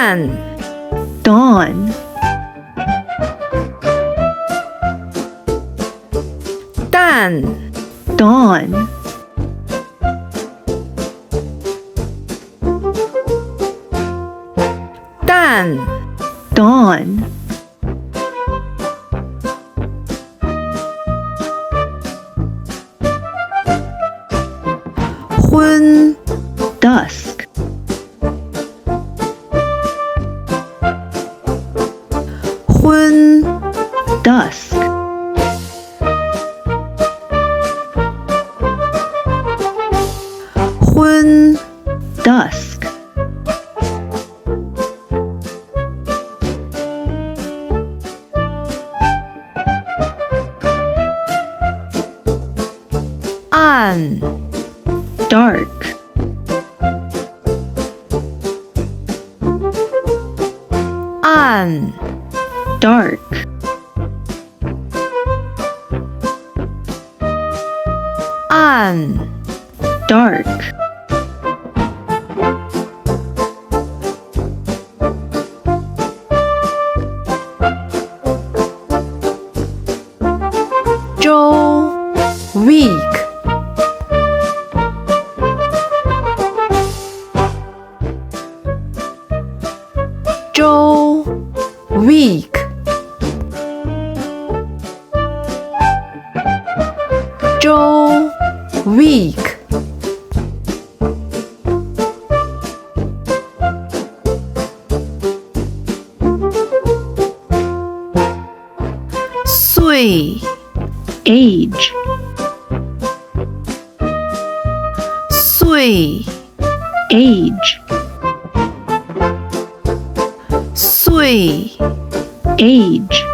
蛋 dawn, 蛋 dawn,蛋 dawn,昏 dusk,昏 dusk,昏 dusk,暗 dark,暗 dark,暗 dark,周 week 周 week 周 week 岁 age, 岁 age, 岁 age,